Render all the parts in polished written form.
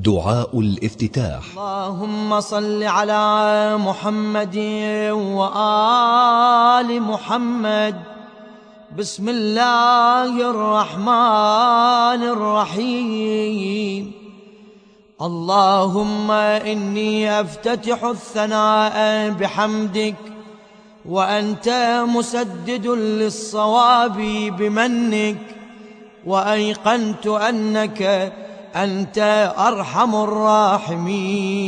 دعاء الافتتاح. اللهم صل على محمد وآل محمد. بسم الله الرحمن الرحيم. اللهم إني أفتتح الثناء بحمدك، وأنت مسدد للصواب بمنك، وأيقنت أنك أنت أرحم الراحمين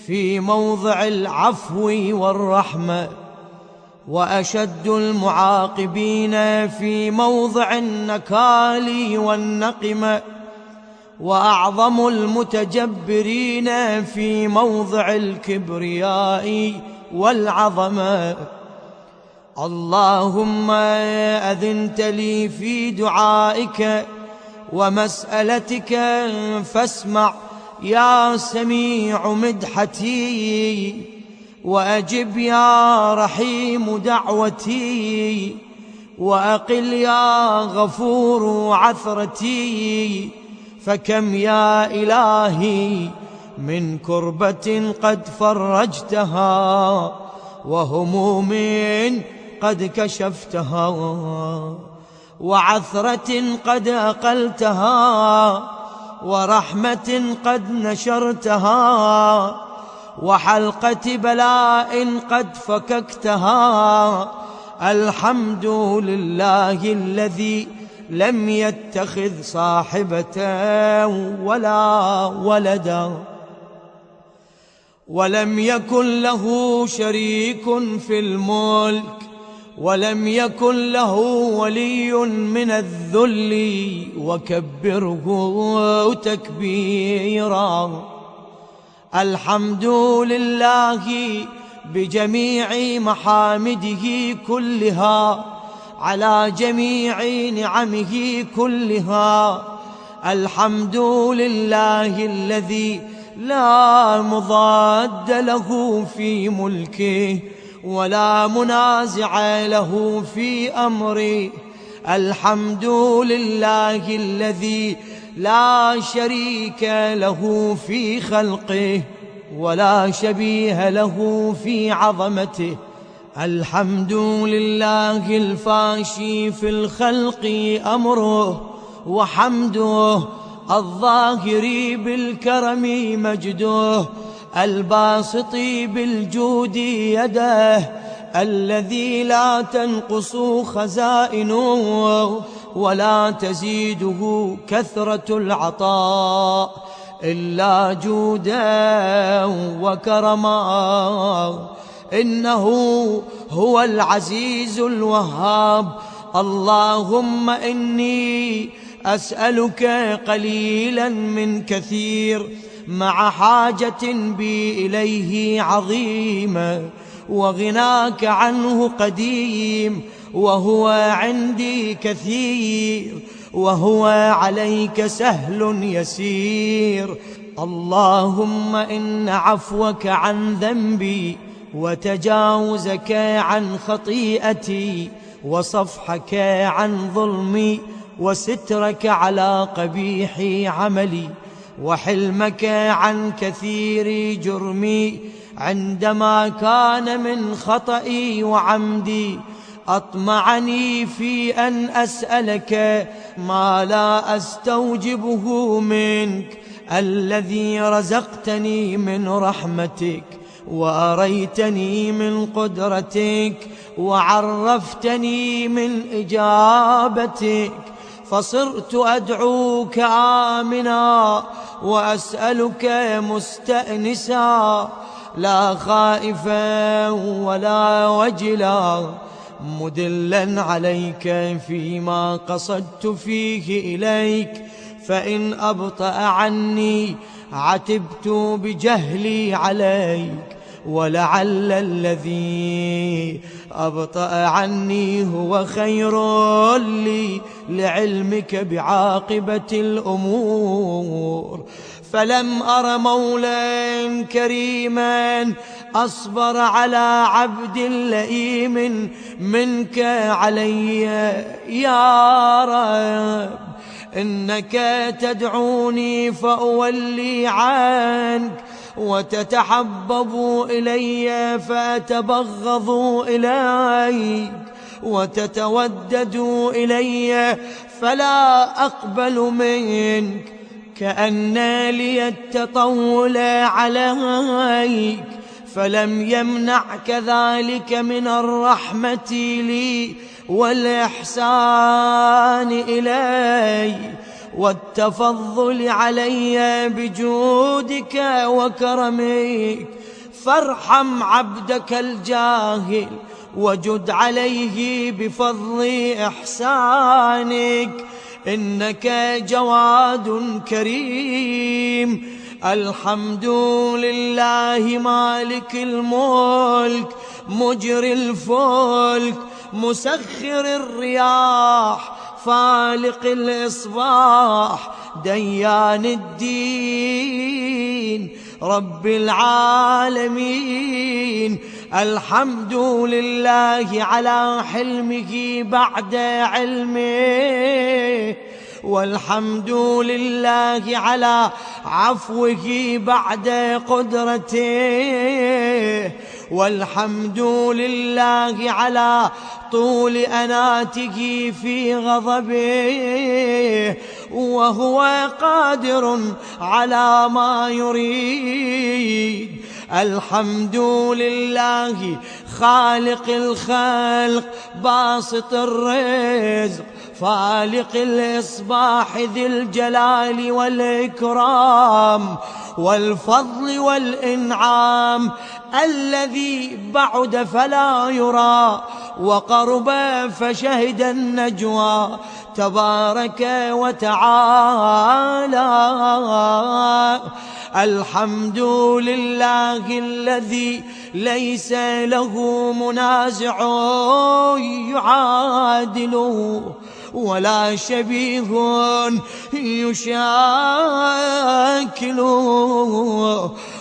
في موضع العفو والرحمة، وأشد المعاقبين في موضع النكال والنقمة، وأعظم المتجبرين في موضع الكبرياء والعظمة. اللهم أذنت لي في دعائك ومسألتك فاسمع يا سميع مدحتي، وأجب يا رحيم دعوتي، وأقل يا غفور عثرتي. فكم يا إلهي من كربة قد فرجتها، وهموم قد كشفتها، وعثرة قد أقلتها، ورحمة قد نشرتها، وحلقة بلاء قد فككتها. الحمد لله الذي لم يتخذ صاحبة ولا ولدا، ولم يكن له شريك في الملك، ولم يكن له ولي من الذل، وكبره تكبيرا. الحمد لله بجميع محامده كلها، على جميع نعمه كلها. الحمد لله الذي لا مضاد له في ملكه، ولا منازع له في أمره. الحمد لله الذي لا شريك له في خلقه، ولا شبيه له في عظمته. الحمد لله الفاشي في الخلق أمره وحمده، الظاهر بالكرم مجده، الباسط بالجود يده، الذي لا تنقص خزائنه ولا تزيده كثرة العطاء إلا جودا وكرما. إنه هو العزيز الوهاب. اللهم إني أسألك قليلا من كثير، مع حاجة بي إليه عظيمة، وغناك عنه قديم، وهو عندي كثير، وهو عليك سهل يسير. اللهم إن عفوك عن ذنبي، وتجاوزك عن خطيئتي، وصفحك عن ظلمي، وسترك على قبيح عملي، وحلمك عن كثير جرمي، عندما كان من خطئي وعمدي أطمعني في أن أسألك ما لا أستوجبه منك، الذي رزقتني من رحمتك، وأريتني من قدرتك، وعرفتني من إجابتك، فصرت أدعوك آمنا، وأسألك مستأنسا، لا خائفا ولا وجلا، مدلا عليك فيما قصدت فيه إليك. فإن أبطأ عني عتبت بجهلي عليك، ولعل الذي أبطأ عني هو خير لي لعلمك بعاقبة الأمور. فلم أر مولا كريما أصبر على عبد لئيم منك علي يا رب، إنك تدعوني فأولي عنك، وتتحبب إلي فأتبغض إليك، وتتودد إلي فلا أقبل منك، كأن لي التطول عليك، فلم يمنعك ذلك من الرحمة لي والإحسان إلي والتفضل علي بجودك وكرمك، فارحم عبدك الجاهل وجد عليه بفضل إحسانك، إنك جواد كريم. الحمد لله مالك الملك مجري الفلك مسخر الرياح فالق الإصباح ديان الدين رب العالمين. الحمد لله على حلمه بعد علمه، والحمد لله على عفوه بعد قدرته، والحمد لله على طول أناته في غضبه، وهو قادر على ما يريد. الحمد لله خالق الخلق باسط الرزق فالق الإصباح ذي الجلال والإكرام والفضل والإنعام، الذي بعد فلا يرى وقرب فشهد النجوى تبارك وتعالى. الحمد لله الذي ليس له منازع يعادله ولا شبيه يشاكله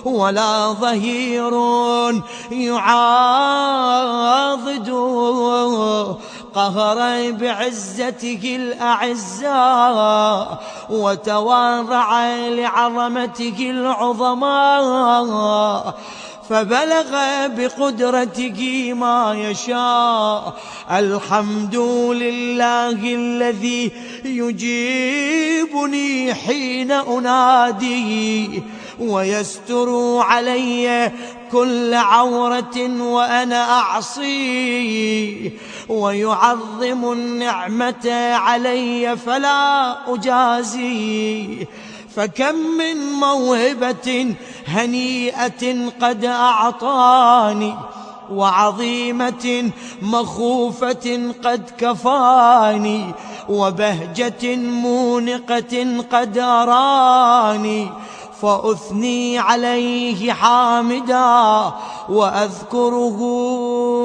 ولا ظهير يعاضده، قهر بعزته الأعزاء وتواضع لعظمته العظماء، فبلغ بقدرته ما يشاء. الحمد لله الذي يجيبني حين أنادي ويستر علي كل عورة وأنا أعصي، ويعظم النعمة علي فلا أجازي. فكم من موهبة هنيئة قد أعطاني، وعظيمة مخوفة قد كفاني، وبهجة مونقة قد أراني، فأثني عليه حامدا وأذكره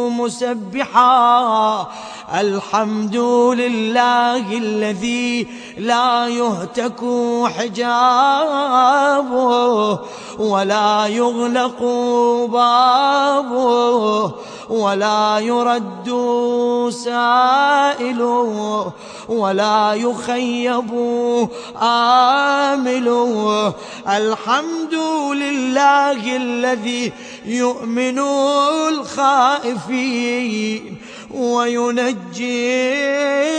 مسبحا. الحمد لله الذي لا يهتك حجابه ولا يغلق بابه ولا يرد سائله ولا يخيب آمله. الحمد لله الذي يؤمن الخائفين وينجي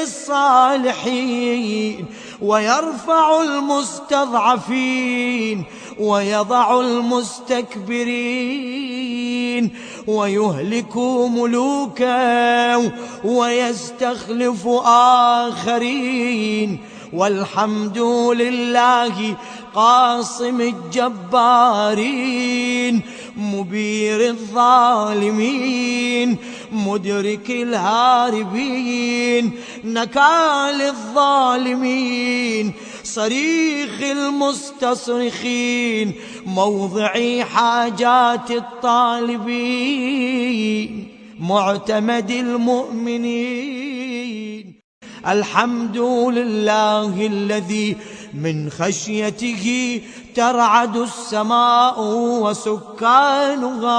الصالحين ويرفع المستضعفين ويضع المستكبرين ويهلك ملوكا ويستخلف آخرين. والحمد لله قاصم الجبارين مبير الظالمين مدرك الهاربين نكال الظالمين صريخ المستصرخين موضع حاجات الطالبين معتمد المؤمنين. الحمد لله الذي من خشيته ترعد السماء وسكانها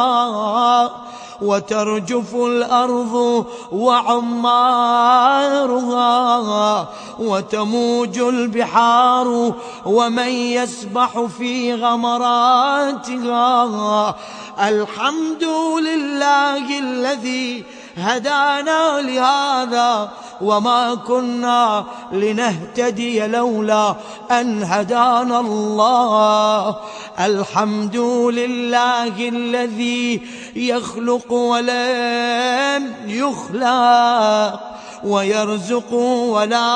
وترجف الأرض وعمارها، وتموج البحار ومن يسبح في غمراتها. الحمد لله الذي هدانا لهذا وما كنا لنهتدي لولا أن هدانا الله. الحمد لله الذي يخلق ولم يخلق، ويرزق ولا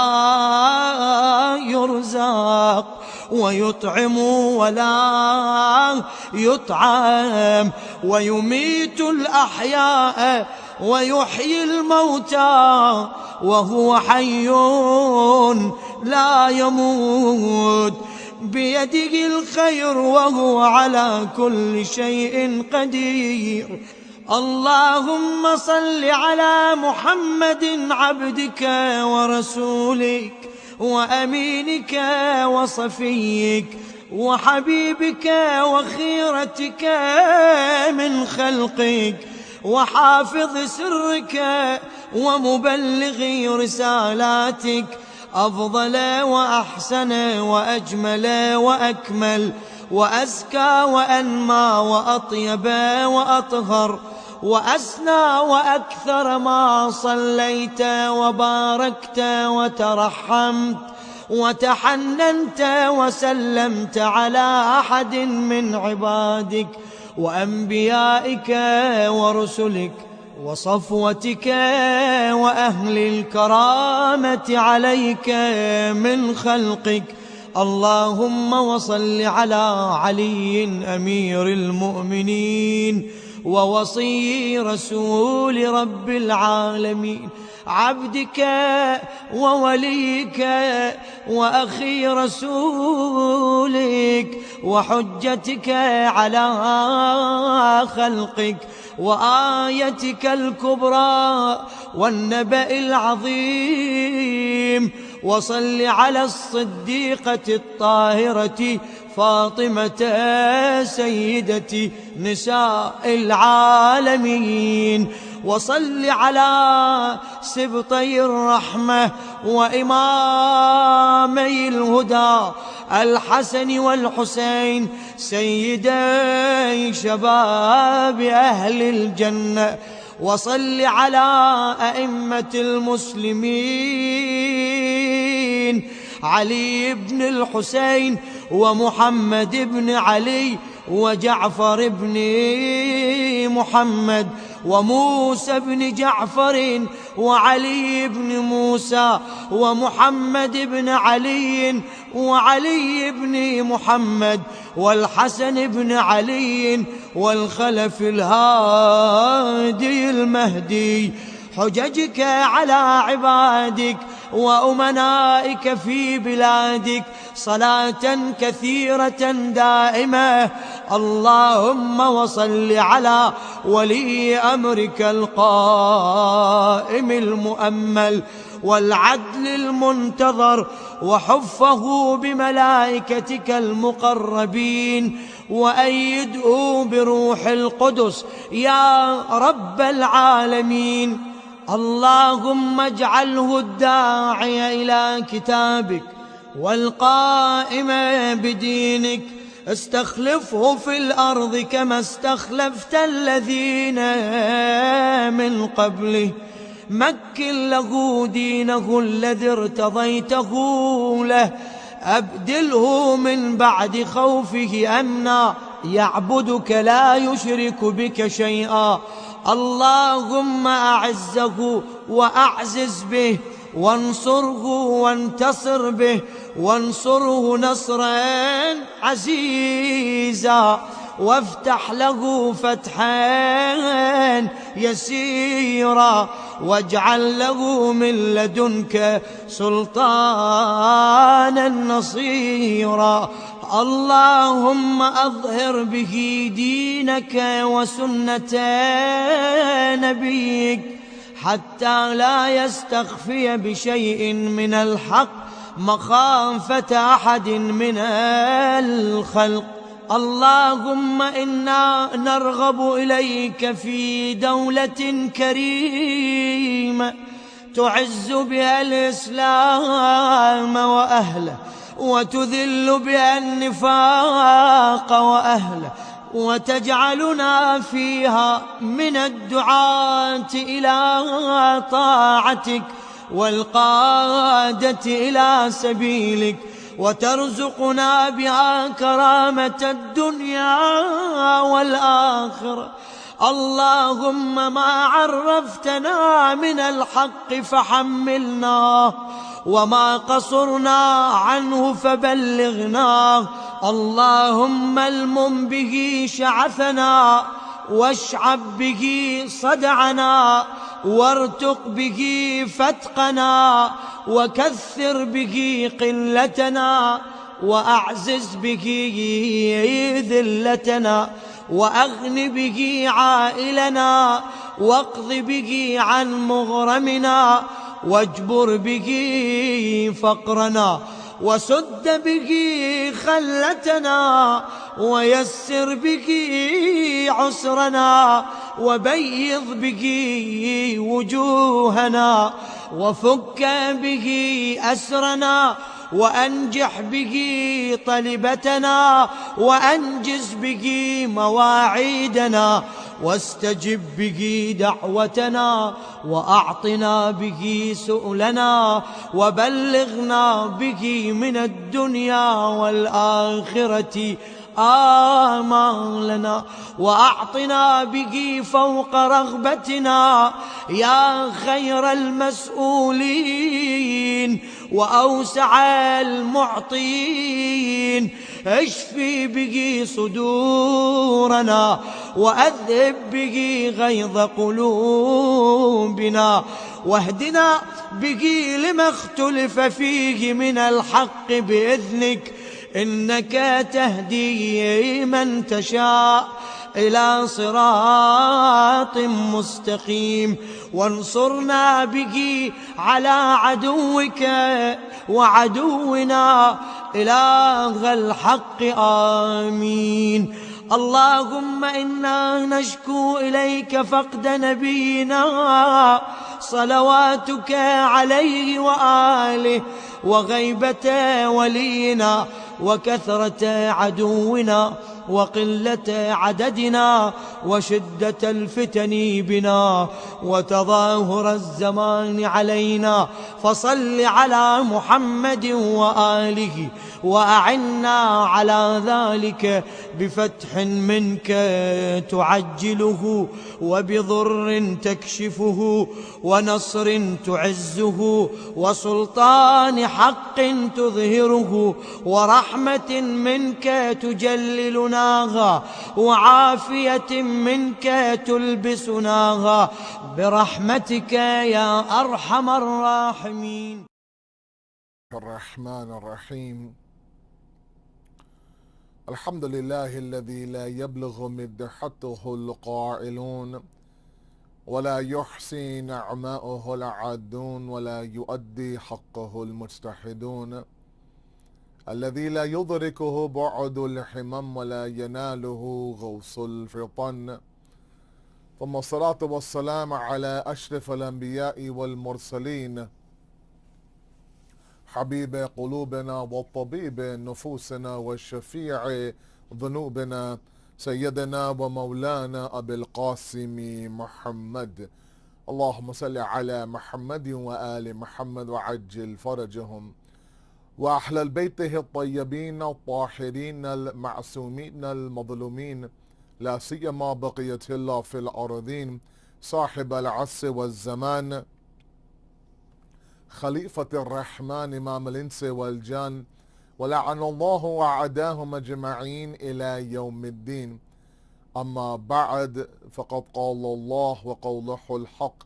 يرزق، ويطعم ولا يطعم، ويميت الأحياء ويحيي الموتى وهو حي لا يموت، بيده الخير وهو على كل شيء قدير. اللهم صل على محمد عبدك ورسولك وأمينك وصفيك وحبيبك وخيرتك من خلقك، وحافظ سرك ومبلغ رسالاتك، أفضل وأحسن وأجمل وأكمل وأزكى وأنمى وأطيب وأطهر وأسنى وأكثر ما صليت وباركت وترحمت وتحننت وسلمت على أحد من عبادك وأنبيائك ورسلك وصفوتك وأهل الكرامة عليك من خلقك. اللهم وصل على علي أمير المؤمنين ووصي رسول رب العالمين، عبدك ووليك وأخي رسولك وحجتك على خلقك وآيتك الكبرى والنبأ العظيم. وصل على الصديقة الطاهرة فاطمة سيدة نساء العالمين. وصل على سبطي الرحمة وإمامي الهدى الحسن والحسين سيدي شباب أهل الجنة. وصل على أئمة المسلمين علي بن الحسين ومحمد بن علي وجعفر بن محمد وموسى بن جعفر وعلي بن موسى ومحمد بن علي وعلي بن محمد والحسن بن علي والخلف الهادي المهدي. حججك على عبادك وأمنائك في بلادك صلاة كثيرة دائمة. اللهم وصل على ولي أمرك القائم المؤمل والعدل المنتظر وحفه بملائكتك المقربين وأيده بروح القدس يا رب العالمين. اللهم اجعله الداعي إلى كتابك والقائم بدينك، استخلفه في الأرض كما استخلفت الذين من قبله، مكن له دينه الذي ارتضيته له، أبدله من بعد خوفه أمنا يعبدك لا يشرك بك شيئا. اللهم أعزه وأعزز به، وانصره وانتصر به، وانصره نصرا عزيزا، وافتح له فتحا يسيرا، واجعل له من لدنك سلطانا نصيرا. اللهم أظهر به دينك وسنة نبيك حتى لا يستخفي بشيء من الحق مخافة أحد من الخلق. اللهم إنا نرغب إليك في دولة كريمة تعز بها الإسلام وأهله، وتذل بها النفاق وأهله، وتجعلنا فيها من الدعاة إلى طاعتك والقادة إلى سبيلك، وترزقنا بها كرامة الدنيا والآخرة. اللهم ما عرفتنا من الحق فحملناه، وما قصرنا عنه فبلغناه. اللهم المم به شعثنا، واشعب به صدعنا، وارتق به فتقنا، وكثر به قلتنا، وأعزز به ذلتنا، وأغن به عائلنا، واقض به عن مغرمنا، واجبر به فقرنا، وسد به خلتنا، ويسر به عسرنا، وبيض به وجوهنا، وفك به أسرنا، وأنجح به طلبتنا، وأنجز به مواعيدنا، واستجب به دعوتنا، وأعطنا به سؤلنا، وبلغنا به من الدنيا والآخرة آمالنا، وأعطنا به فوق رغبتنا يا خير المسؤولين وأوسع المعطين. اشفي به صدورنا، وأذهب به غيظ قلوبنا، واهدنا به لما اختلف فيه من الحق بإذنك، إنك تهدي من تشاء إلى صراط مستقيم. وانصرنا به على عدوك وعدونا إله الحق آمين. اللهم إنا نشكو إليك فقد نبينا صلواتك عليه وآله، وغيبة ولينا، وكثرة عدونا، وقلة عددنا، وشدة الفتن بنا، وتظاهر الزمان علينا. فصل على محمد وآله، وأعنا على ذلك بفتح منك تعجله، وبضر تكشفه، ونصر تعزه، وسلطان حق تظهره، ورحمة منك تجللناها، وعافية منك تلبسناها، برحمتك يا أرحم الراحمين. الرحمن الرحيم. الحمد لله الذي لا يبلغ مدحته القائلون، ولا يحصي نعماؤه العادون، ولا يؤدي حقه المجتهدون، الذي لا يدركه بعد الحمم، ولا يناله غوص الفطن. ثم الصلاة والسلام على أشرف الأنبياء والمرسلين، حبيب قلوبنا وطبيب نفوسنا والشفيع ذنوبنا، سيدنا ومولانا أبي القاسم محمد. اللهم صل على محمد وآل محمد وعجل فرجهم، وأحلى بيته الطيبين الطاهرين المعصومين المظلومين، لا سيما بقية الله في الأرضين، صاحب العصر والزمان، خليفة الرحمن إمام الإنس والجان، ولعن الله أعداهم أجمعين إلى يوم الدين. أما بعد، فقد قال الله وقوله الحق.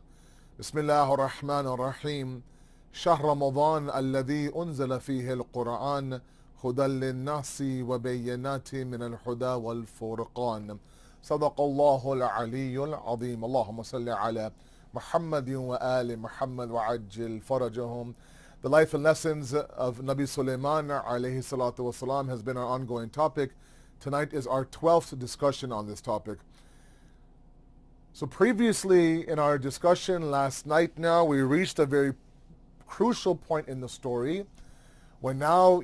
بسم الله الرحمن الرحيم. شهر رمضان الذي أنزل فيه القرآن هدى للناس وبينات من الهدى والفرقان. صدق الله العلي العظيم. اللهم صل على Muhammad wa ali Muhammad wa ajil farajahum. The life and lessons of Nabi Sulayman alayhi salatu wasalam has been our ongoing topic. Tonight is our 12th discussion on this topic. So previously in our discussion last night now, we reached a very crucial point in the story when now,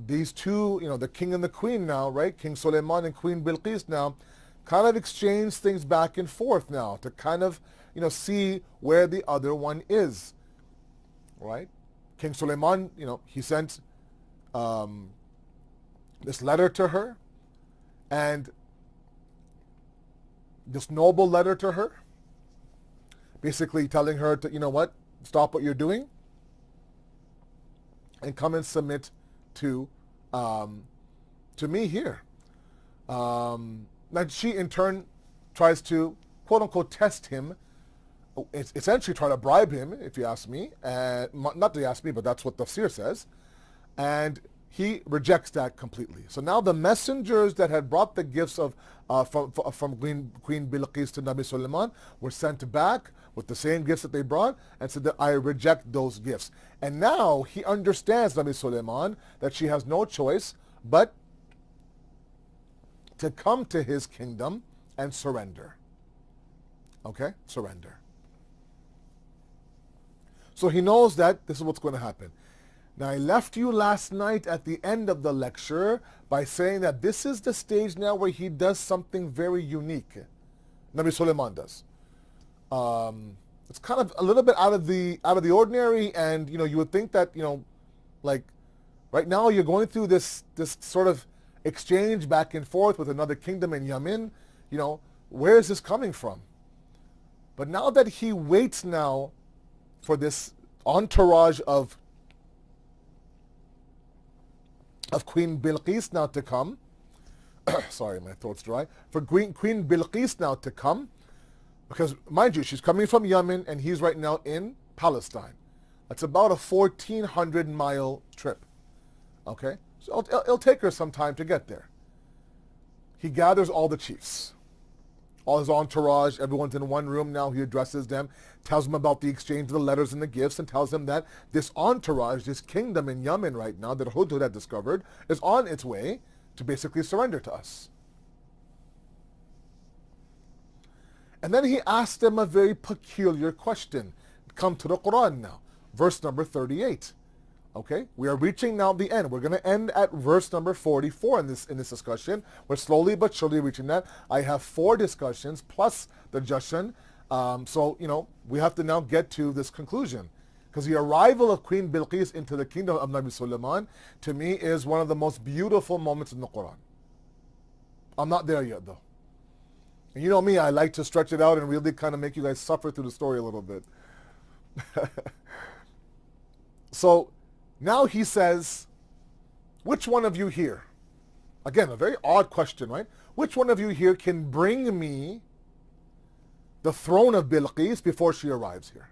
these two, the king and the queen now, right? King Sulayman and Queen Bilqis now kind of exchange things back and forth now to kind of, see where the other one is, right? King Sulayman, he sent this letter to her, and this noble letter to her, basically telling her to, stop what you're doing and come and submit to me here. Now she in turn tries to quote unquote test him. It's essentially try to bribe him, if you ask me. Not to ask me, but that's what the tafsir says. And he rejects that completely. So now the messengers that had brought the gifts of from Queen Bilqis to Nabi Sulayman were sent back with the same gifts that they brought and said that I reject those gifts. And now he understands, Nabi Sulayman, that she has no choice but to come to his kingdom and surrender. Okay? Surrender. So he knows that this is what's going to happen. Now, I left you last night at the end of the lecture by saying that this is the stage now where he does something very unique. Nabi Sulayman does. It's kind of a little bit out of the ordinary, and you would think that like right now you're going through this sort of exchange back and forth with another kingdom in Yemen. Where is this coming from? But now that he waits now for this entourage of Queen Bilqis now to come. Sorry, my throat's dry. For Queen Bilqis now to come, because mind you, she's coming from Yemen and he's right now in Palestine. That's about a 1,400-mile trip. Okay, so it'll take her some time to get there. He gathers all the chiefs, all his entourage, everyone's in one room now. He addresses them, tells them about the exchange of the letters and the gifts, and tells them that this entourage, this kingdom in Yemen right now that Hudhud had discovered, is on its way to basically surrender to us. And then he asked them a very peculiar question. Come to the Quran now, verse number 38. Okay, we are reaching now the end. We're going to end at verse number 44 in this discussion. We're slowly but surely reaching that. I have 4 discussions plus the Jashan. So, we have to now get to this conclusion. Because the arrival of Queen Bilqis into the kingdom of Nabi Sulayman, to me, is one of the most beautiful moments in the Quran. I'm not there yet, though. And you know me, I like to stretch it out and really kind of make you guys suffer through the story a little bit. So, now he says, which one of you here? Again, a very odd question, right? Which one of you here can bring me the throne of Bilqis before she arrives here?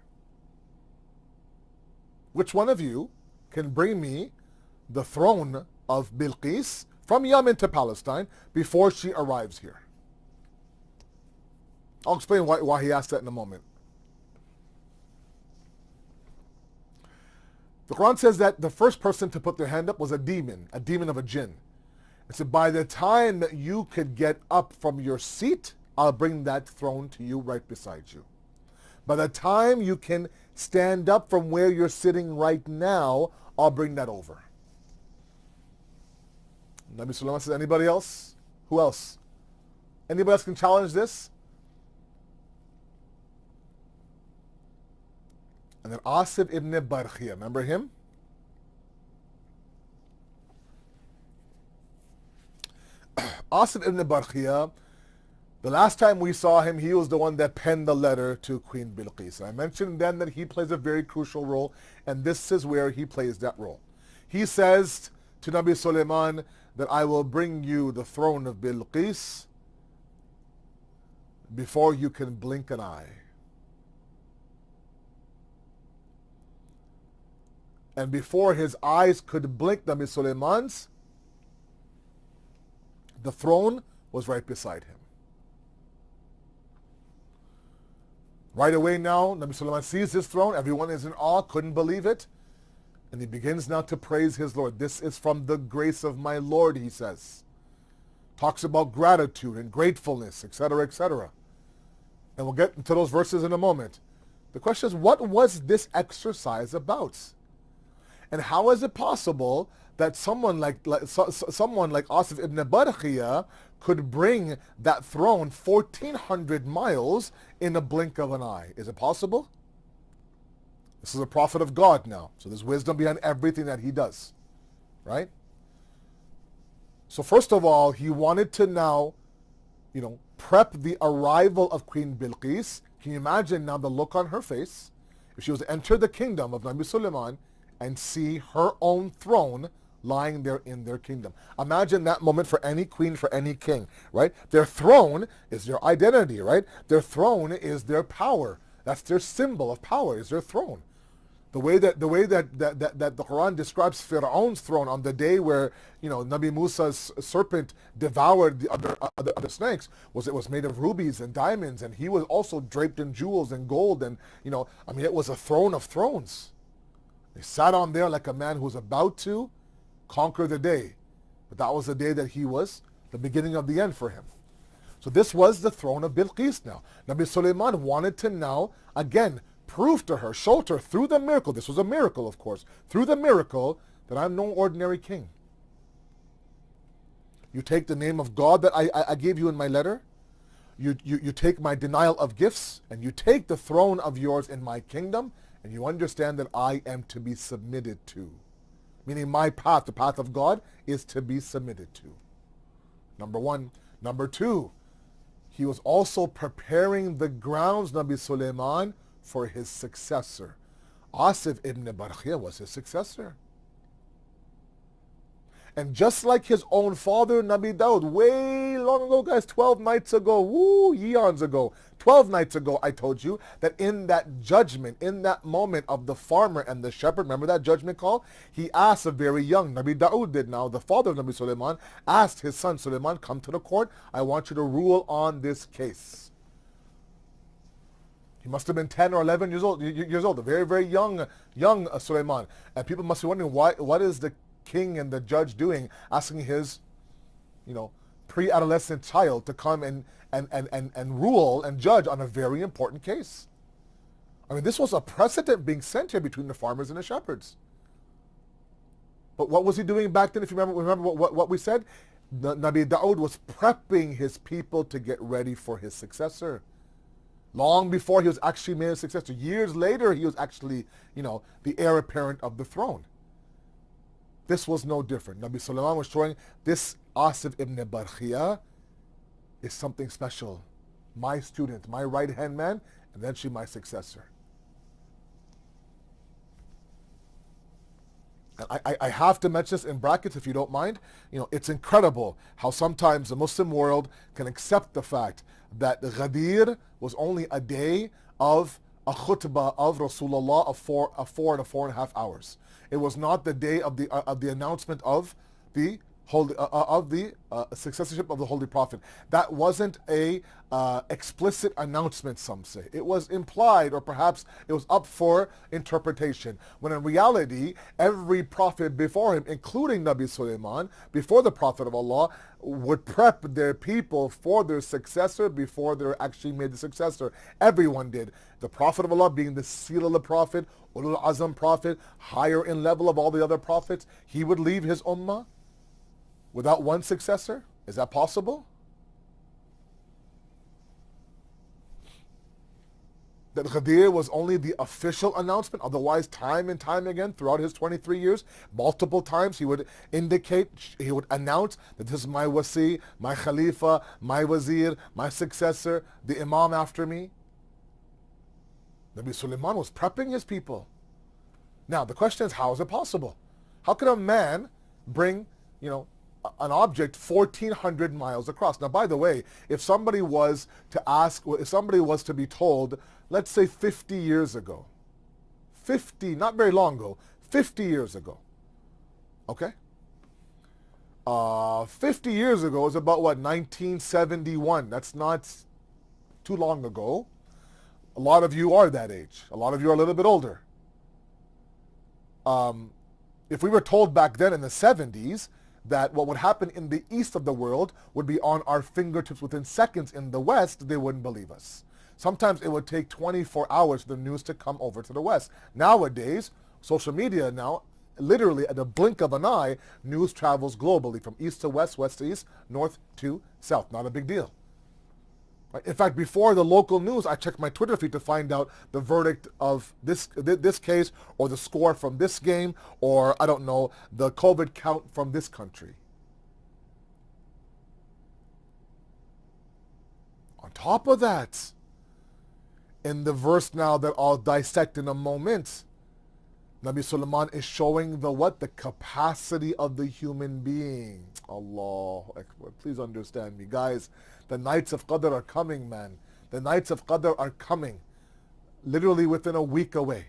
Which one of you can bring me the throne of Bilqis from Yemen to Palestine before she arrives here? I'll explain why he asked that in a moment. The Quran says that the first person to put their hand up was a demon of a jinn. It said, by the time that you could get up from your seat, I'll bring that throne to you right beside you. By the time you can stand up from where you're sitting right now, I'll bring that over. Nabi Sulaiman says, anybody else? Who else? Anybody else can challenge this? And then Asad ibn Barkhia, remember him? Asad ibn Barkhia, the last time we saw him, he was the one that penned the letter to Queen Bilqis. I mentioned then that he plays a very crucial role, and this is where he plays that role. He says to Nabi Sulayman that I will bring you the throne of Bilqis before you can blink an eye. And before his eyes could blink, Nabi Sulayman's, the throne was right beside him. Right away now, Nabi Sulayman sees his throne. Everyone is in awe, couldn't believe it. And he begins now to praise his Lord. This is from the grace of my Lord, he says. talks about gratitude and gratefulness, etc., etc. And we'll get into those verses in a moment. The question is, what was this exercise about? And how is it possible that someone like Asad ibn Barkhiyah could bring that throne 1,400 miles in a blink of an eye? Is it possible? This is a prophet of God now. So there's wisdom behind everything that he does. Right? So first of all, he wanted to now, prep the arrival of Queen Bilqis. Can you imagine now the look on her face if she was to enter the kingdom of Nabi Sulayman and see her own throne lying there in their kingdom? Imagine that moment for any queen, for any king, right? Their throne is their identity, right? Their throne is their power. That's their symbol of power, is their throne. The way that the Quran describes Fir'aun's throne on the day where Nabi Musa's serpent devoured the other snakes it was made of rubies and diamonds, and he was also draped in jewels and gold, and it was a throne of thrones. They sat on there like a man who was about to conquer the day, but that was the day that he was the beginning of the end for him. So this was the throne of Bilqis now. Nabi Sulayman wanted to now again prove to her, show to her through the miracle, this was a miracle of course, through the miracle that I'm no ordinary king. You take the name of God that I gave you in my letter, you take my denial of gifts, and you take the throne of yours in my kingdom, and you understand that I am to be submitted to. Meaning my path, the path of God, is to be submitted to. Number one. Number two, he was also preparing the grounds, Nabi Sulayman, for his successor. Asad ibn Barkhiyah was his successor. And just like his own father, Nabi Daud, way long ago, guys, 12 nights ago, eons ago, 12 nights ago, I told you that in that judgment, in that moment of the farmer and the shepherd, remember that judgment call? He asked a very young, Nabi Daud did now, the father of Nabi Sulayman, asked his son Sulayman, come to the court, I want you to rule on this case. He must have been 10 or 11 years old, a very, very young Sulayman. And people must be wondering, what is the king and the judge doing, asking his, pre-adolescent child to come and rule and judge on a very important case? This was a precedent being set here between the farmers and the shepherds. But what was he doing back then? If you remember what we said? Nabi Daud was prepping his people to get ready for his successor. Long before he was actually made a successor. Years later, he was actually, the heir apparent of the throne. This was no different. Nabi Sulayman was showing this Asad ibn Barkhiyah is something special. My student, my right-hand man, and eventually my successor. And I have to mention this in brackets if you don't mind. It's incredible how sometimes the Muslim world can accept the fact that Ghadir was only a day of a khutbah of Rasulullah of 4 to 4.5 hours. It was not the day of the announcement of the successorship of the Holy Prophet. That wasn't a explicit announcement, some say. It was implied, or perhaps it was up for interpretation. When in reality, every prophet before him, including Nabi Sulayman, before the Prophet of Allah, would prep their people for their successor before they were actually made the successor. Everyone did. The Prophet of Allah being the seal of the Prophet, Ulul Azam Prophet, higher in level of all the other prophets, he would leave his ummah without one successor? Is that possible? That Ghadir was only the official announcement. Otherwise, time and time again, throughout his 23 years, multiple times he would indicate, he would announce that this is my wasi, my khalifa, my wazir, my successor, the imam after me. Nabi Sulayman was prepping his people. Now, the question is, how is it possible? How can a man bring, an object 1,400 miles across? Now, by the way, if somebody was to be told, let's say 50 years ago, 50, not very long ago, 50 years ago, okay? 50 years ago is about 1971. That's not too long ago. A lot of you are that age. A lot of you are a little bit older. If we were told back then in the 70s that what would happen in the east of the world would be on our fingertips within seconds. In the west, they wouldn't believe us. Sometimes it would take 24 hours for the news to come over to the west. Nowadays, social media now, literally at the blink of an eye, news travels globally from east to west, west to east, north to south. Not a big deal. Right? In fact, before the local news, I checked my Twitter feed to find out the verdict of this case, or the score from this game, or I don't know, the COVID count from this country. On top of that, in the verse now that I'll dissect in a moment, Nabi Sulayman is showing the what? The capacity of the human being. Allahu Akbar. Please understand me. Guys, the nights of Qadr are coming, man. The nights of Qadr are coming. Literally within a week away.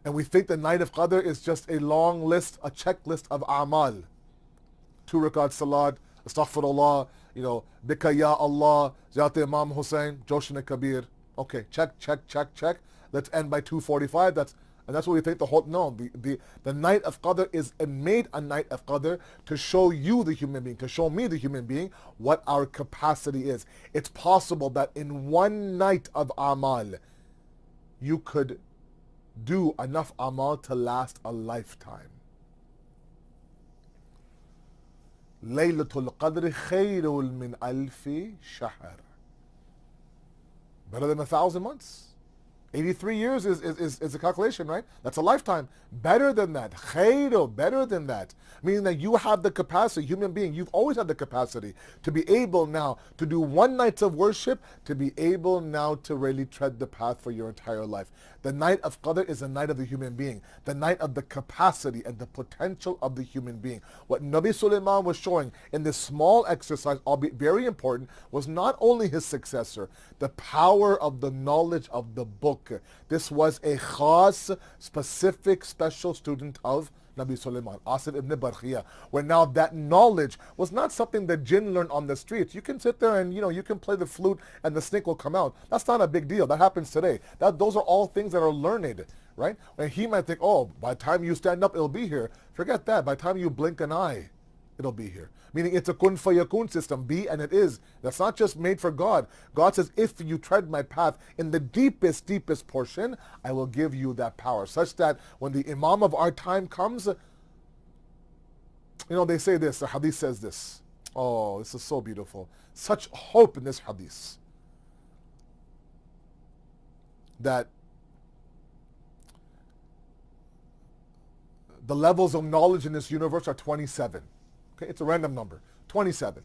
And we think the night of Qadr is just a long list, a checklist of a'mal. 2 rakat salat, astaghfirullah, bika ya Allah, Ziyat Imam Hussein, Joshin Kabir. Okay, check. Let's end by 2:45. And that's what we think the whole, no, the night of Qadr is made a night of Qadr to show you, the human being, to show me, the human being, what our capacity is. It's possible that in one night of amal, you could do enough amal to last a lifetime. Laylatul Qadr khayrun min alfi shahr. Better than 1,000 months. 83 years is a calculation, right? That's a lifetime. Better than that. Khayru, better than that. Meaning that you have the capacity, human being, you've always had the capacity to be able now to do one night of worship, to be able now to really tread the path for your entire life. The night of Qadr is the night of the human being, the night of the capacity and the potential of the human being. What Nabi Sulayman was showing in this small exercise, albeit very important, was not only his successor, the power of the knowledge of the book. This was a khas, specific, special student of Nabi Sulayman, Asad ibn Barkhia, where now that knowledge was not something that jinn learned on the streets. You can sit there and, you can play the flute and the snake will come out. That's not a big deal. That happens today. Those are all things that are learned, right? And he might think, oh, by the time you stand up, it'll be here. Forget that. By the time you blink an eye, it'll be here. Meaning it's a kun fayakun system, be and it is. That's not just made for God. God says, if you tread my path in the deepest portion, I will give you that power. Such that when the Imam of our time comes, they say this, the hadith says this. Oh, this is so beautiful. Such hope in this hadith. That the levels of knowledge in this universe are 27. Okay, it's a random number, 27,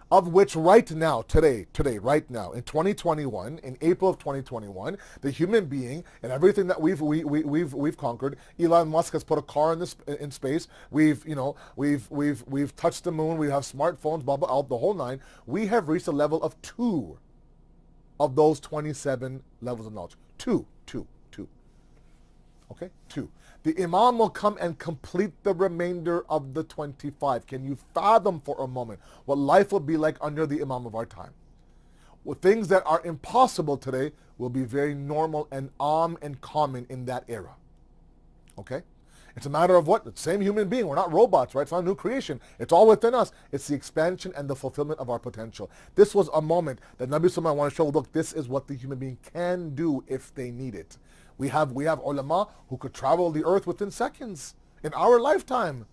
of which right now, today, right now, in 2021, in April of 2021, the human being and everything that we've conquered. Elon Musk has put a car in space. We've touched the moon. We have smartphones, blah blah, the whole nine. We have reached a level of 2 of those 27 levels of knowledge. Two. Okay, 2. The Imam will come and complete the remainder of the 25. Can you fathom for a moment what life will be like under the Imam of our time? Well, things that are impossible today will be very normal and common in that era. Okay? It's a matter of what? The same human being. We're not robots, right? It's not a new creation. It's all within us. It's the expansion and the fulfillment of our potential. This was a moment that Nabi Sallallahu want to show, look, this is what the human being can do if they need it. We have ulama who could travel the earth within seconds in our lifetime.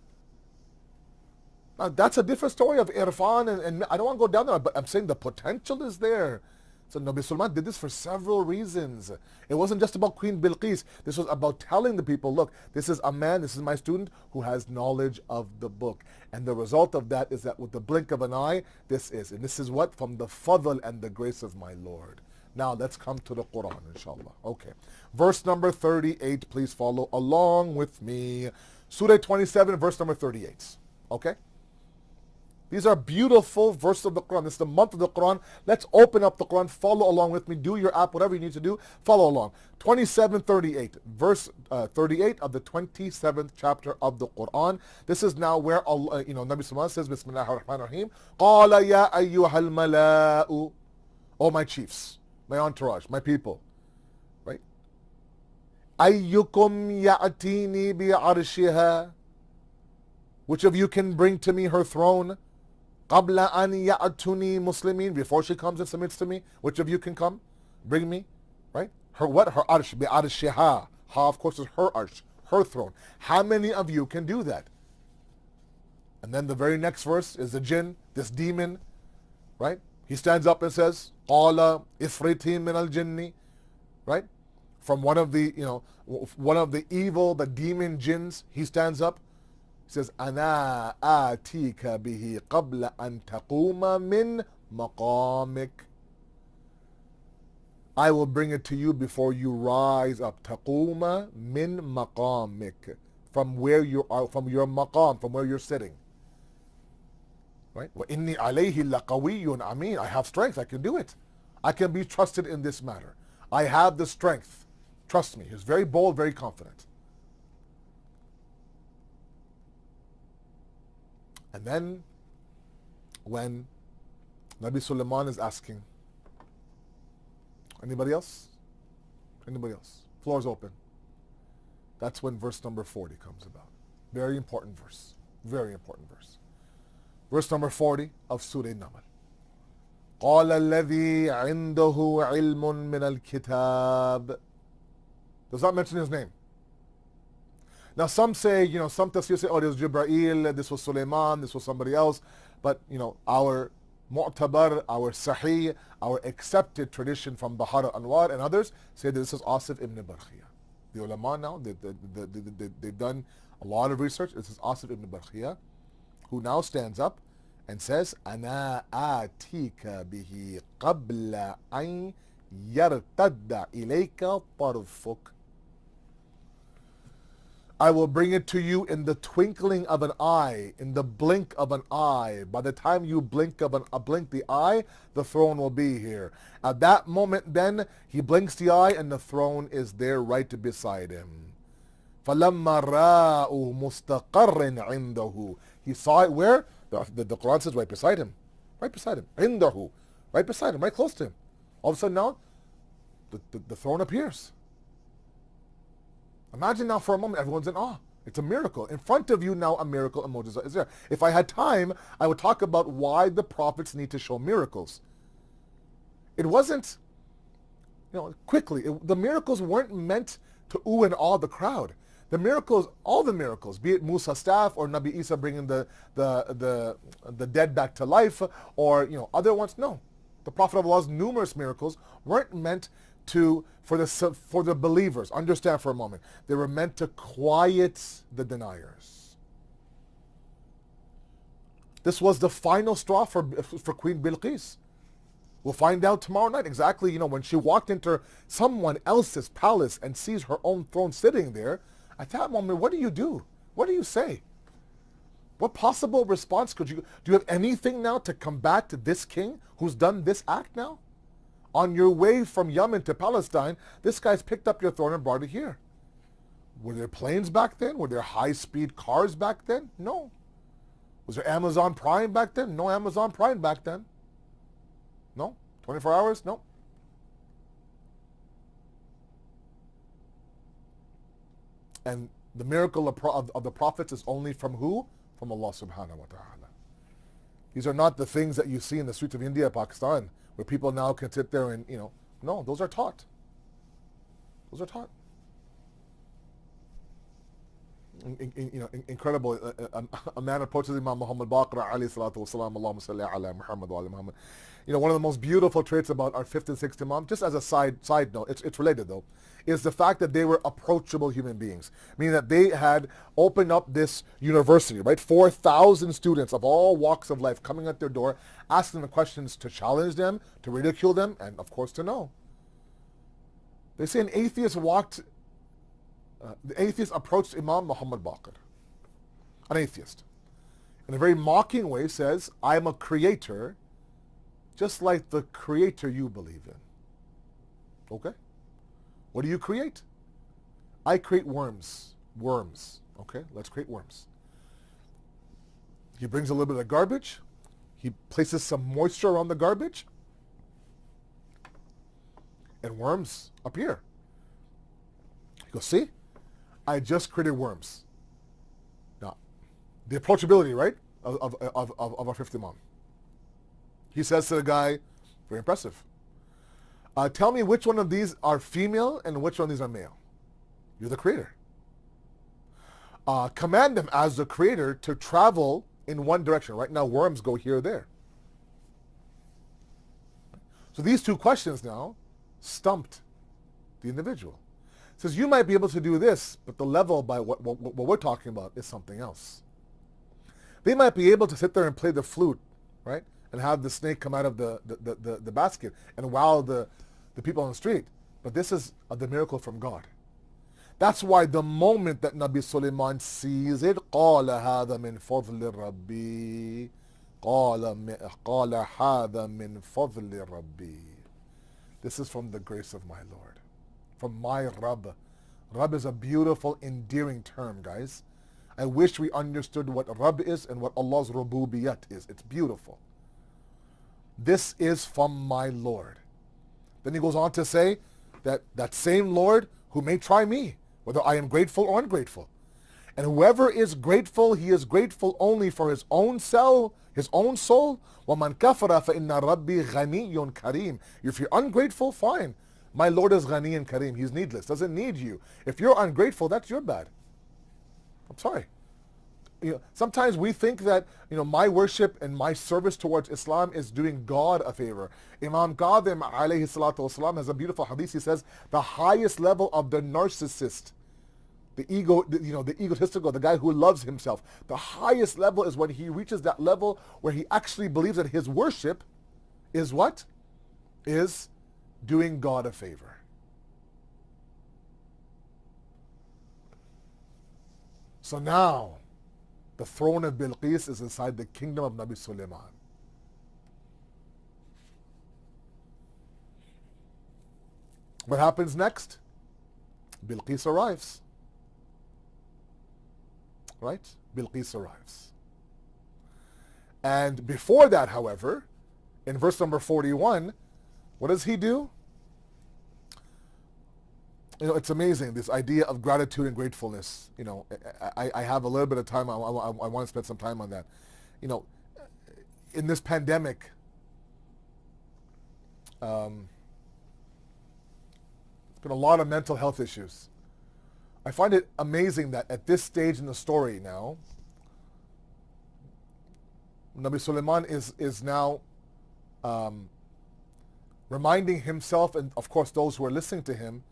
Now, that's a different story of irfan, and I don't want to go down there, but I'm saying the potential is there. So Nabi Sulaiman did this for several reasons. It wasn't just about Queen Bilqis. This was about telling the people, look, this is a man, this is my student who has knowledge of the book. And the result of that is that with the blink of an eye, this is what? From the fadl and the grace of my Lord. Now let's come to the Quran, inshallah. Okay. Verse number 38, please follow along with me. Surah 27, verse number 38. Okay? These are beautiful verses of the Quran. This is the month of the Quran. Let's open up the Quran. Follow along with me. Do your app, whatever you need to do. Follow along. 27:38, verse 38 of the 27th chapter of the Quran. This is now where Allah, Nabi Sallallahu says, Bismillahir Rahmanir Rahim. Qala ya ayyuhal mala'u. Oh, my chiefs, my entourage, my people. Right? أيكم يأتيني بعرشها? Which of you can bring to me her throne? قبل أن يأتوني مسلمين, before she comes and submits to me. Which of you can come? Bring me, right? Her what? Her arsh, بعرشها. Ha, of course, is her arsh, her throne. How many of you can do that? And then the very next verse is the jinn, this demon, right? He stands up and says, قال إفريت من الجن, right? From one of the, one of the evil, the demon jinns, he stands up. He says, أنا آتيك به قبل أن تقوم من مقامك. I will bring it to you before you rise up. تقوم من مقامك. From where you are, from your maqam, from where you're sitting. Right? وَإِنِّي عَلَيْهِ لَقَوِيٌّ أَمِينٌ. I have strength, I can do it. I can be trusted in this matter. I have the strength. Trust me. He's very bold, very confident. And then, when Nabi Sulayman is asking, anybody else? Anybody else? Floor's open. That's when verse number 40 comes about. Very important verse. Very important verse. Verse number 40 of Surah Naml. قال الذي عنده علم من الكتاب. Does not mention his name. Now some say, some tafsir say, oh, this was Jibreel, this was Sulayman, this was somebody else. But, our mu'tabar, our sahih, our accepted tradition from Bahar al-Anwar and others say that this is Asif ibn Barkhia. The ulama now, they've done a lot of research. This is Asif ibn Barkhia, who now stands up and says, أنا آتيك به قبل أن يرتد إليك طرفك. I will bring it to you in the twinkling of an eye, in the blink of an eye. By the time you blink the eye, the throne will be here. At that moment then, he blinks the eye and the throne is there right beside him. فَلَمَّا رَاءُ مُسْتَقَرٍ عِنْدَهُ. He saw it where? The Quran says right beside him. Right beside him. عِنْدَهُ. Right beside him, right close to him. All of a sudden now, the throne appears. Imagine now for a moment, everyone's in awe. It's a miracle. In front of you now, a miracle, a mu'jiza is there. If I had time, I would talk about why the prophets need to show miracles. It wasn't, quickly. The miracles weren't meant to ooh and awe the crowd. The miracles, all the miracles, be it Musa's staff or Nabi Isa bringing the dead back to life, or other ones, no. The Prophet of Allah's numerous miracles weren't meant for the believers. Understand for a moment. They were meant to quiet the deniers. This was the final straw for Queen Bilqis. We'll find out tomorrow night exactly, when she walked into someone else's palace and sees her own throne sitting there. At that moment, what do you do? What do you say? What possible response could you... Do you have anything now to combat this king who's done this act now? On your way from Yemen to Palestine, this guy's picked up your throne and brought it here. Were there planes back then? Were there high-speed cars back then? No. Was there Amazon Prime back then? No Amazon Prime back then. No? 24 hours? No. And the miracle of the prophets is only from who? From Allah subhanahu wa ta'ala. These are not the things that you see in the streets of India, Pakistan, where people now can sit there and, no, those are taught. Those are taught. Incredible. A man approaches Imam Muhammad Baqir alayhi salatu wasalam, Allahumma salli ala Muhammad wa ala Muhammad. One of the most beautiful traits about our 5th and 6th Imam, just as a side note, it's related though, is the fact that they were approachable human beings. Meaning that they had opened up this university, right? 4,000 students of all walks of life coming at their door, asking them questions to challenge them, to ridicule them, and of course to know. They say an atheist the atheist approached Imam Muhammad Baqir, an atheist, in a very mocking way says, I'm a creator, just like the creator you believe in. Okay? What do you create? I create worms. Worms. Okay? Let's create worms. He brings a little bit of garbage. He places some moisture around the garbage. And worms appear. He goes, see, I just created worms. Now, the approachability, right, of our fifth Imam. He says to the guy, very impressive, tell me which one of these are female and which one of these are male. You're the creator. Command them as the creator to travel in one direction. Right now, worms go here or there. So these two questions now stumped the individual. It says, you might be able to do this, but the level by what we're talking about is something else. They might be able to sit there and play the flute, right, and have the snake come out of the basket and wow the people on the street. But this is the miracle from God. That's why the moment that Nabi Sulayman sees it, قَالَ هَذَا مِنْ فَضْلِ رَبِّي قَالَ هَذَا مِنْ فَضْلِ رَبِّي. This is from the grace of my Lord, from my Rabb. Rabb is a beautiful, endearing term, guys. I wish we understood what Rabb is and what Allah's Rububiyat is. It's beautiful. This is from my Lord. Then he goes on to say that that same Lord who may try me, whether I am grateful or ungrateful. And whoever is grateful, he is grateful only for his own soul, his own soul. وَمَنْ كَفَرَ فَإِنَّ رَبِّي غَنِيٌّ كَرِيمٌ. If you're ungrateful, fine. My Lord is Ghani and Kareem. He's needless, doesn't need you. If you're ungrateful, that's your bad. I'm sorry. Sometimes we think that my worship and my service towards Islam is doing God a favor. Imam Qadim alayhi salatu wasalam has a beautiful hadith. He says the highest level of the narcissist, the egotistical, the guy who loves himself, the highest level is when he reaches that level where he actually believes that his worship is what? Is doing God a favor. So now, the throne of Bilqis is inside the kingdom of Nabi Sulayman. What happens next? Bilqis arrives. Right? Bilqis arrives. And before that, however, in verse number 41, what does he do? It's amazing, this idea of gratitude and gratefulness. I have a little bit of time. I want to spend some time on that. In this pandemic, it's been a lot of mental health issues. I find it amazing that at this stage in the story now, Nabi Sulayman is now reminding himself and, of course, those who are listening to him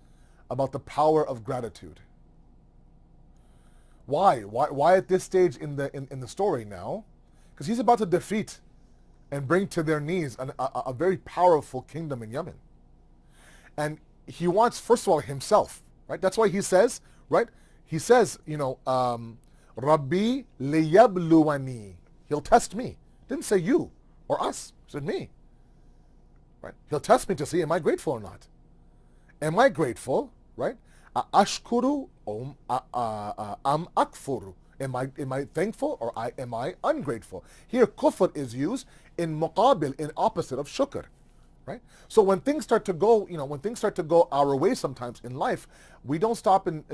about the power of gratitude. Why? Why at this stage in the story now? Because he's about to defeat and bring to their knees a very powerful kingdom in Yemen. And he wants, first of all, himself, right? That's why he says, right? He says, Rabbi liyabluwani. He'll test me. Didn't say you or us. He said me. Right? He'll test me to see, am I grateful or not? Am I grateful? Right? Ashkuru am akfuru. Am I thankful or am I ungrateful? Here, kufr is used in muqabil, in opposite of shukr. Right? So when things start to go, our way sometimes in life, we don't stop and,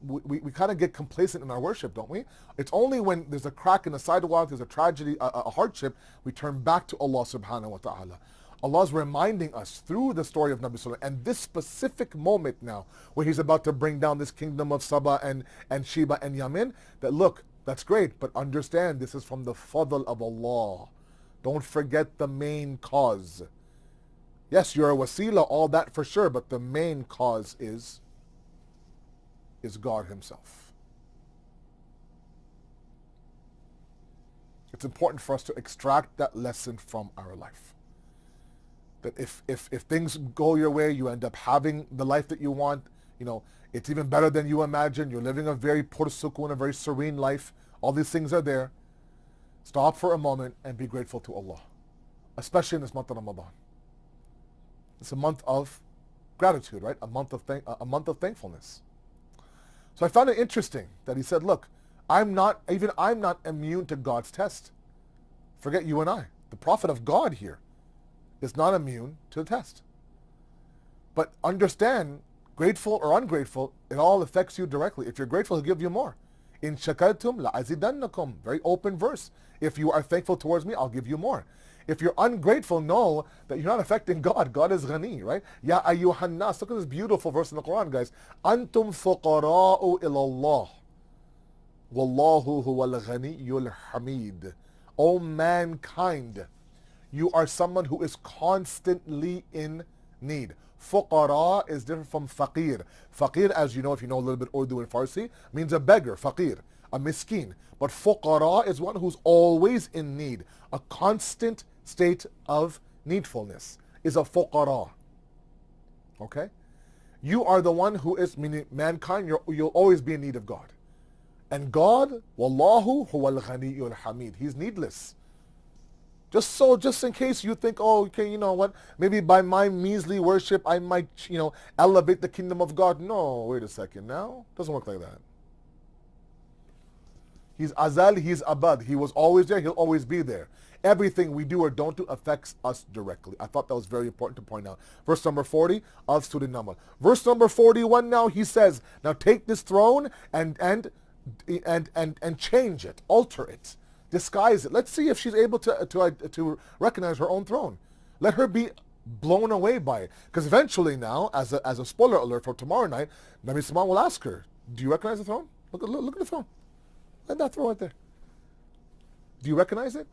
we kind of get complacent in our worship, don't we? It's only when there's a crack in the sidewalk, there's a tragedy, a hardship, we turn back to Allah subhanahu wa ta'ala. Allah's reminding us through the story of Nabi Sulaiman and this specific moment now where he's about to bring down this kingdom of Saba and Sheba and Yemen, that look, that's great, but understand this is from the fadl of Allah. Don't forget the main cause. Yes, you're a wasila, all that for sure, but the main cause is God himself. It's important for us to extract that lesson from our life. That if things go your way, you end up having the life that you want, it's even better than you imagine. You're living a very pursukun, a very serene life. All these things are there. Stop for a moment and be grateful to Allah, especially in this month of Ramadan. It's a month of gratitude, right? A month of thankfulness. So I found it interesting that he said, look, I'm not immune to God's test. Forget you and I. The Prophet of God here is not immune to the test. But understand, Grateful or ungrateful, it all affects you directly. If you're grateful, he'll give you more. In shakartum la'azidannakum. Very open verse. If you are thankful towards me, I'll give you more. If you're ungrateful, know that you're not affecting God. God is ghani, right? Ya ayyuhan nas. Look at this beautiful verse in the Quran, guys. Antum fuqara'u ilallah. Wallahu huwal ghaniyyul hamid. O mankind, you are someone who is constantly in need. Fuqara is different from faqir. Faqir, as you know, if you know a little bit Urdu and Farsi, means a beggar, faqir, a miskin. But fuqara is one who's always in need. A constant state of needfulness is a fuqara. Okay? You are the one who is, meaning mankind, you'll always be in need of God. And God, wallahu huwal ghaniyyul hamid. He's needless. Just in case you think, oh, okay, you know what, maybe by my measly worship I might, elevate the kingdom of God. No, wait a second now. Doesn't work like that. He's azal, he's abad. He was always there, he'll always be there. Everything we do or don't do affects us directly. I thought that was very important to point out. Verse number 40 of Surah Naml. Verse number 41 now, he says, now take this throne and change it, alter it, disguise it. Let's see if she's able to recognize her own throne. Let her be blown away by it. Because eventually now, as a spoiler alert for tomorrow night, Nabi Sulayman will ask her, do you recognize the throne? Look at the throne. Look at that throne right there. Do you recognize it?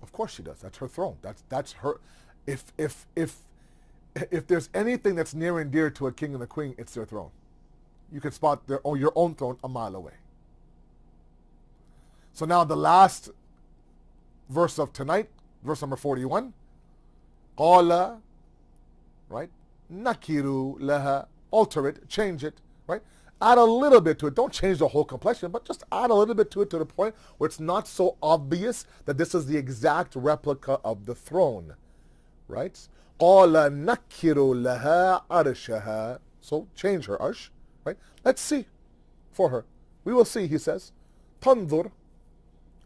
Of course she does. That's her throne. That's her. If there's anything that's near and dear to a king and a queen, it's their throne. You can spot your own throne a mile away. So now the last verse of tonight, verse number 41. Qala, right? Nakiru laha, alter it, change it, right? Add a little bit to it. Don't change the whole complexion, but just add a little bit to it to the point where it's not so obvious that this is the exact replica of the throne, right? Qala nakiru laha arshaha. So change her arsh, right? Let's see for her. We will see, he says. Tanzur.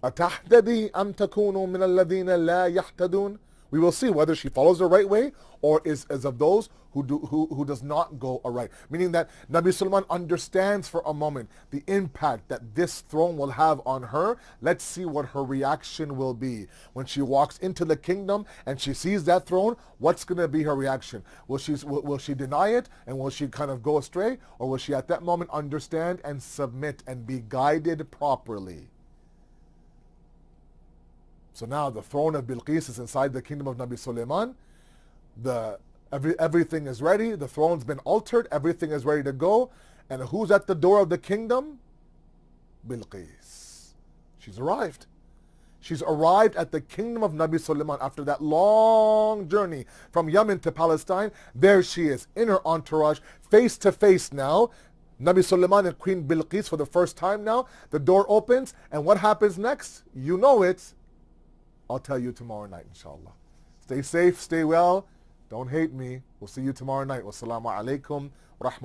أتحتدي أم تكون من الذين لا يحتدون. We will see whether she follows the right way or is of those who does not go aright. Meaning that Nabi Sulayman understands for a moment the impact that this throne will have on her. Let's see what her reaction will be. When she walks into the kingdom and she sees that throne, what's going to be her reaction? Will she deny it and will she kind of go astray? Or will she at that moment understand and submit and be guided properly? So now the throne of Bilqis is inside the kingdom of Nabi Sulayman. Everything is ready. The throne's been altered. Everything is ready to go. And who's at the door of the kingdom? Bilqis. She's arrived. She's arrived at the kingdom of Nabi Sulayman after that long journey from Yemen to Palestine. There she is in her entourage, face to face now. Nabi Sulayman and Queen Bilqis for the first time now. The door opens, and what happens next? You know it. I'll tell you tomorrow night, inshallah. Stay safe, stay well. Don't hate me. We'll see you tomorrow night. Wassalamu alaikum wa rahmatullahi.